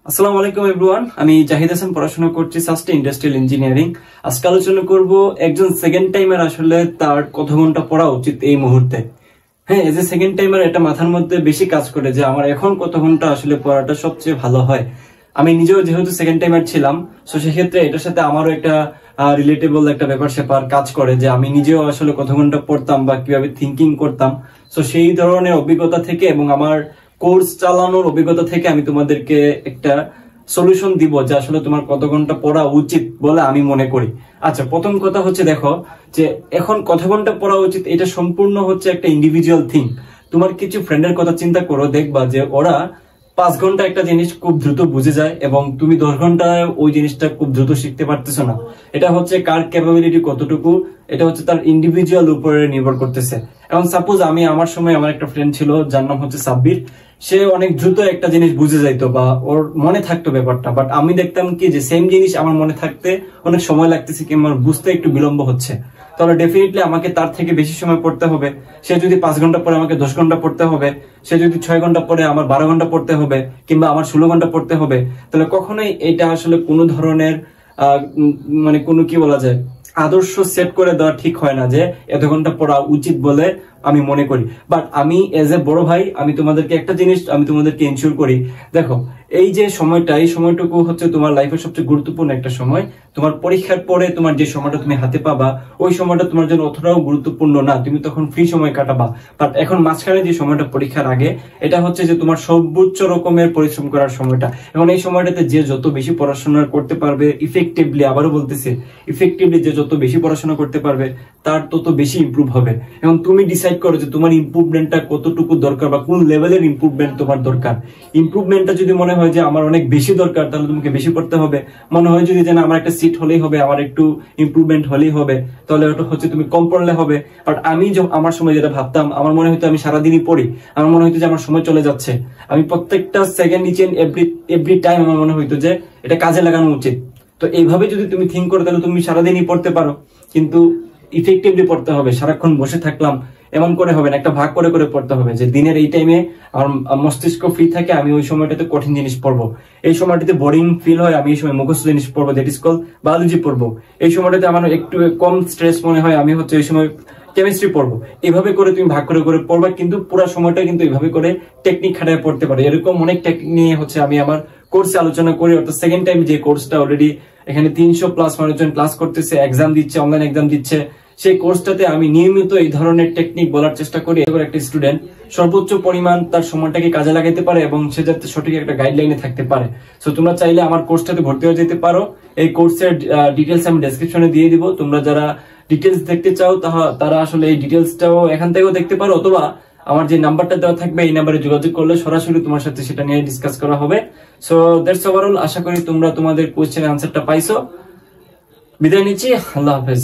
আসসালামু আলাইকুম এভরিওয়ান, আমি জাহিদ হাসান পড়াশোনা করছি সাস্টেইন ইন্ডাস্ট্রিয়াল ইঞ্জিনিয়ারিং। আজকে আলোচনা করব একজন সেকেন্ড টাইমার আসলে তার কত ঘন্টা পড়া উচিত এই মুহূর্তে। হ্যাঁ, এজ এ সেকেন্ড টাইমার এটা মাথার মধ্যে বেশি কাজ করে যে আমার এখন কত ঘন্টা আসলে পড়াটা সবচেয়ে ভালো হয়। আমি নিজেও যেহেতু সেকেন্ড টাইমার ছিলাম, তো সেক্ষেত্রে এটার সাথে আমারও একটা রিলেটেবল একটা ব্যাপার স্যাপার কাজ করে যে আমি নিজেও আসলে কত ঘন্টা পড়তাম বা কিভাবে থিঙ্কিং করতাম। তো সেই ধরনের অভিজ্ঞতা থেকে এবং আমার কোর্স চালানোর অভিজ্ঞতা থেকে আমি তোমাদেরকে একটা সলিউশন দিব যে আসলে তোমার কত ঘন্টা পড়া উচিত বলে আমি মনে করি। আচ্ছা, প্রথম কথা হচ্ছে দেখো যে এখন কত ঘন্টা পড়া উচিত এটা সম্পূর্ণ হচ্ছে একটা ইন্ডিভিজুয়াল থিং। তোমার কিছু ফ্রেন্ডের কথা চিন্তা করো, দেখবা যে ওরা 5 ঘন্টা একটা জিনিস খুব দ্রুত বুঝে যায় এবং তুমি 10 ঘন্টায় ওই জিনিসটা খুব দ্রুত শিখতে পারতেছো না। এটা হচ্ছে কার ক্যাপাবিলিটি কতটুকু, এটা হচ্ছে তার ইন্ডিভিজুয়াল উপরে নির্ভর করতেছে। এখন সাপোজ আমার সময় আমার একটা ফ্রেন্ড ছিল যার নাম হচ্ছে সাব্বির। সে অনেক দ্রুত একটা জিনিস বুঝে যাইতো বা ওর মনে থাকতো ব্যাপারটা, বাট আমি দেখতাম কি যে সেম জিনিস আমার মনে থাকতে অনেক সময় লাগতেছে কিংবা বুঝতে একটু বিলম্ব হচ্ছে। তাহলে ডেফিনেটলি আমাকে তার থেকে বেশি সময় পড়তে হবে। সে যদি 5 ঘন্টা পরে আমাকে 10 ঘন্টা পড়তে হবে, সে যদি 6 ঘন্টা পরে আমার 12 ঘন্টা পড়তে হবে কিংবা আমার 16 ঘন্টা পড়তে হবে, তাহলে কখনোই এটা আসলে কোনো ধরনের মানে কোনো কি বলা যায় আদর্শ সেট করে দেওয়া ঠিক হয় না যে এত ঘন্টা পড়া উচিত বলে আমি মনে করি। বাট আমি এজ এ বড় ভাই আমি তোমাদেরকে একটা জিনিস আমি তোমাদেরকে ইনশিওর করি, দেখো এই যে সময়টা, এই সময়টুকু হচ্ছে তোমার লাইফের সবচেয়ে গুরুত্বপূর্ণ একটা সময়। তোমার পরীক্ষার পরে তোমার যে সময়টা তুমি হাতে পাবা ওই সময়টা তোমার জন্য অতটাও গুরুত্বপূর্ণ না, তুমি তখন ফ্রি সময় কাটাবা। বাট এখন মাঝখানে যে সময়টা পরীক্ষার আগে, এটা হচ্ছে যে তোমার সর্বোচ্চ রকমের পরিশ্রম করার সময়টা। এখন এই সময়টাতে যে যত বেশি পড়াশোনা করতে পারবে ইফেক্টিভলি, আবারও বলতেছি ইফেক্টিভলি, যে যত বেশি পড়াশোনা করতে পারবে তার তত বেশি ইমপ্রুভ হবে। এখন তুমি ডিসাইড করো যে তোমার ইমপ্রুভমেন্টটা কতটুকু দরকার বা কোন লেভেলের ইমপ্রুভমেন্ট তোমার দরকার। ইমপ্রুভমেন্টটা যদি মনে হয় যে আমার অনেক বেশি দরকার, তাহলে তোমাকে বেশি পড়তে হবে। মনে হয় যদি যে না আমার একটা সিট হলেই হবে, আমার একটু ইমপ্রুভমেন্ট হলেই হবে, তাহলে ওটা হচ্ছে তুমি কম পড়লে হবে। বাট আমি আমার সময় যেটা ভাবতাম, আমার মনে হয়তো আমি সারাদিনই পড়ি, আমার মনে হয়তো যে আমার সময় চলে যাচ্ছে, আমি প্রত্যেকটা second each and every time আমার মনে হইতো যে এটা কাজে লাগানো উচিত। তো এইভাবে যদি তুমি থিঙ্ক করো তাহলে তুমি সারাদিনই পড়তে পারো, কিন্তু ইফেক্টিভলি পড়তে হবে। সারাক্ষণ বসে থাকলাম এমন করে হবে না, একটা ভাগ করে করে পড়তে হবে যে দিনের এই টাইমে আমার মস্তিষ্ক ফ্রি থাকে, আমি ওই সময়টাতে কঠিন জিনিস পড়বো। এই সময়টাতে বোরিং ফিল হয়, আমি এই সময় মুখস্থ জিনিস পড়বো, দ্যাট ইজ কল বায়োলজি পড়বো। এই সময়টাতে আমার একটু কম স্ট্রেস মনে হয়, আমি হচ্ছে এই সময় কেমিস্ট্রি পড়বো। এভাবে করে তুমি ভাগ করে করে পড়বা, কিন্তু পুরো সময়টা কিন্তু এইভাবে করে টেকনিক খাটায় পড়তে পারো। এরকম অনেক টেকনিক নিয়ে হচ্ছে আমি আমার কোর্সে আলোচনা করি। অর্থাৎ সেকেন্ড টাইম যে কোর্সটা অলরেডি এখানে 300+ মানুষজন ক্লাস করতেছে, এক্সাম দিচ্ছে, অনলাইন এক্সাম দিচ্ছে, সেই কোর্সটাতে আমি নিয়মিত এই ধরনের টেকনিক বলার চেষ্টা করি। এবার একটা স্টুডেন্ট সর্বোচ্চ পরিমাণ তার সময়টাকে কাজে লাগাতে পারে এবং সে যাতে সঠিক একটা গাইডলাইনে থাকতে পারে। সো তোমরা চাইলে আমার কোর্সটাতে ভর্তি হয়ে যেতে পারো। এই কোর্সের ডিটেলস আমি ডেসক্রিপশনে দিয়ে দিব। তোমরা যারা ডিটেলস দেখতে চাও তারা আসলে এই ডিটেলসটাও এখান থেকেও দেখতে পারো, অথবা আমার যে নাম্বারটা দেওয়া থাকবে এই নাম্বারে যোগাযোগ করলে সরাসরি তোমার সাথে সেটা নিয়ে ডিসকাস করা হবে। So that's overall. আশা করি তোমরা তোমাদের কোয়েশ্চেনের আনসারটা পাইছো। বিদায় নিচ্ছি, আল্লাহ হাফেজ।